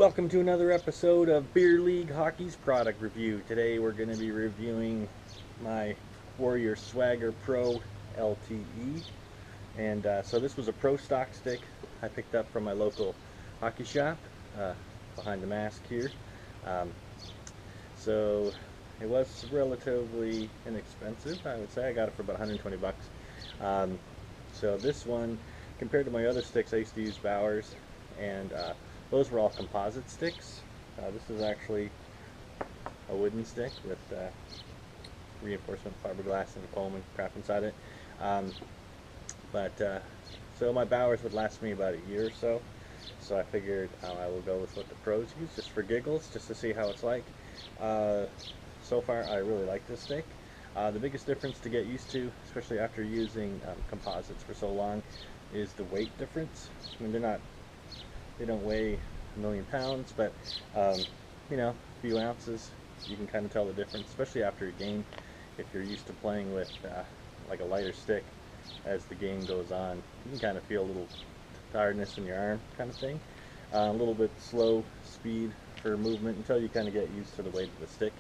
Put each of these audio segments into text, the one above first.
Welcome to another episode of Beer League Hockey's product review. Today we're going to be reviewing my Warrior Swagger Pro LTE. And so this was a pro stock stick I picked up from my local hockey shop behind the mask here. So it was relatively inexpensive, I would say. I got it for about 120 bucks. So this one, compared to my other sticks, I used to use Bauer's, and those were all composite sticks. This is actually a wooden stick with reinforcement fiberglass and foam and crap inside it. So my Bauer's would last me about a year or so. So I figured I will go with what the pros use, just for giggles, just to see how it's like. So far, I really like this stick. The biggest difference to get used to, especially after using composites for so long, is the weight difference. I mean, they don't weigh a million pounds, but you know, a few ounces, you can kind of tell the difference, especially after a game. If you're used to playing with like a lighter stick, as the game goes on, you can kind of feel a little tiredness in your arm, kind of thing. A little bit slow speed for movement until you kind of get used to the weight of the stick.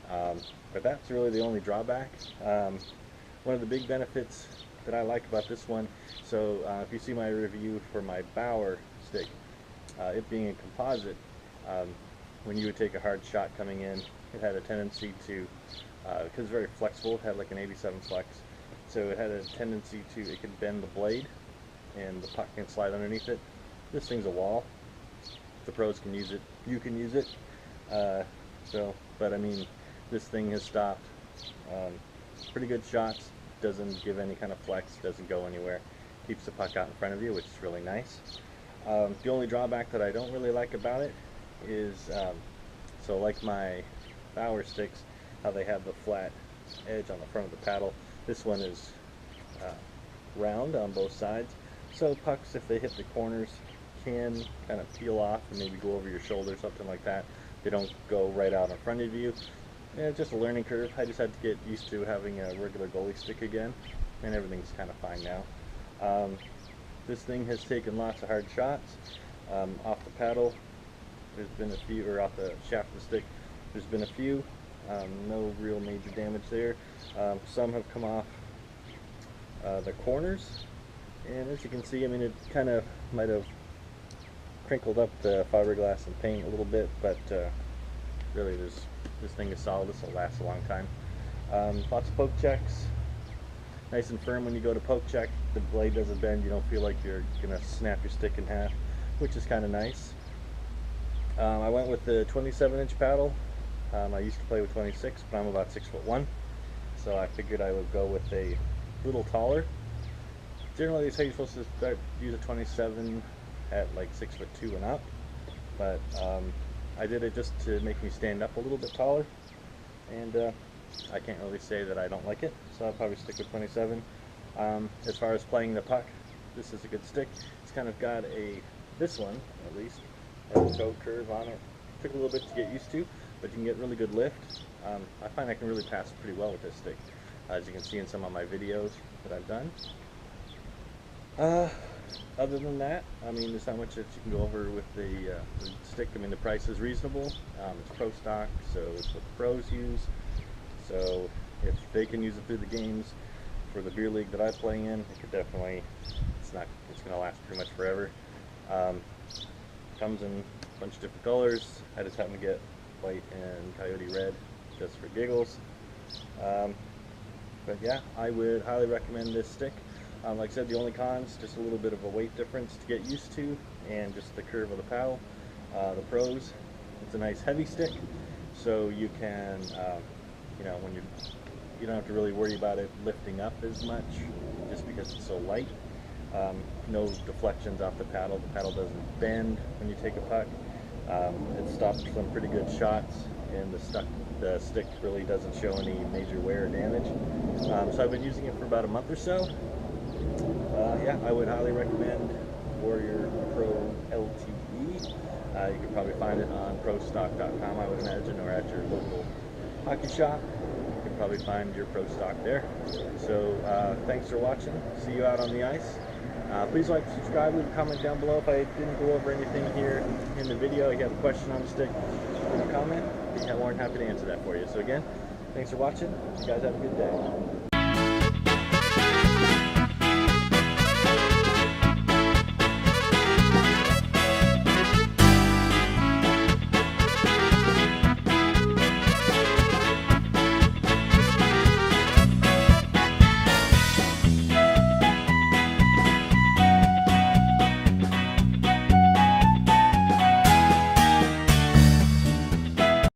But that's really the only drawback. One of the big benefits that I like about this one, so if you see my review for my Bauer stick, it being a composite, when you would take a hard shot coming in, it had a tendency to, because it's very flexible, it had like an 87 flex, so it had a tendency to, it could bend the blade and the puck can slide underneath it. This thing's a wall. The pros can use it, you can use it. But I mean, this thing has stopped pretty good shots, doesn't give any kind of flex, doesn't go anywhere, keeps the puck out in front of you, which is really nice. The only drawback that I don't really like about it is, so like my Bauer sticks, how they have the flat edge on the front of the paddle, this one is round on both sides, so pucks, if they hit the corners, can kind of peel off and maybe go over your shoulder, something like that. They don't go right out in front of you. Yeah, it's just a learning curve. I just had to get used to having a regular goalie stick again, and everything's kind of fine now. This thing has taken lots of hard shots off the paddle. There's been a few, or off the shaft of the stick, there's been a few. No real major damage there. Some have come off the corners, and as you can see, I mean, it kind of might have crinkled up the fiberglass and paint a little bit, but really this thing is solid. This will last a long time. Lots of poke checks, nice and firm when you go to poke check. The blade doesn't bend, you don't feel like you're gonna snap your stick in half, which is kind of nice. I went with the 27-inch paddle. I used to play with 26, but I'm about 6'1", so I figured I would go with a little taller. Generally they say you're supposed to use a 27 at like 6'2" and up, but I did it just to make me stand up a little bit taller, and I can't really say that I don't like it, so I'll probably stick with 27. As far as playing the puck, this is a good stick. It's kind of got this one at least, has a toe curve on it. Took a little bit to get used to, but you can get really good lift. I find I can really pass pretty well with this stick, as you can see in some of my videos that I've done. Other than that, I mean, there's not much that you can go over with the stick. I mean, the price is reasonable. It's pro stock, so it's what the pros use. So if they can use it through the games for the beer league that I play in, it could definitely, it's going to last pretty much forever. Comes in a bunch of different colors. I just happen to get white and coyote red just for giggles. But yeah, I would highly recommend this stick. Like I said, the only cons, just a little bit of a weight difference to get used to, and just the curve of the paddle. The pros, it's a nice heavy stick, so you can, you know, when you don't have to really worry about it lifting up as much, just because it's so light. No deflections off the paddle doesn't bend when you take a puck. It stops some pretty good shots, and the stick really doesn't show any major wear or damage. So I've been using it for about a month or so. Yeah, I would highly recommend Warrior Pro LTE. You can probably find it on prostock.com, I would imagine, or at your local hockey shop. You can probably find your pro stock there. So thanks for watching. See you out on the ice. Please like, subscribe, leave a comment down below if I didn't go over anything here in the video, you have a question on the stick, leave a comment. I'll be more than happy to answer that for you. So again, thanks for watching. You guys have a good day.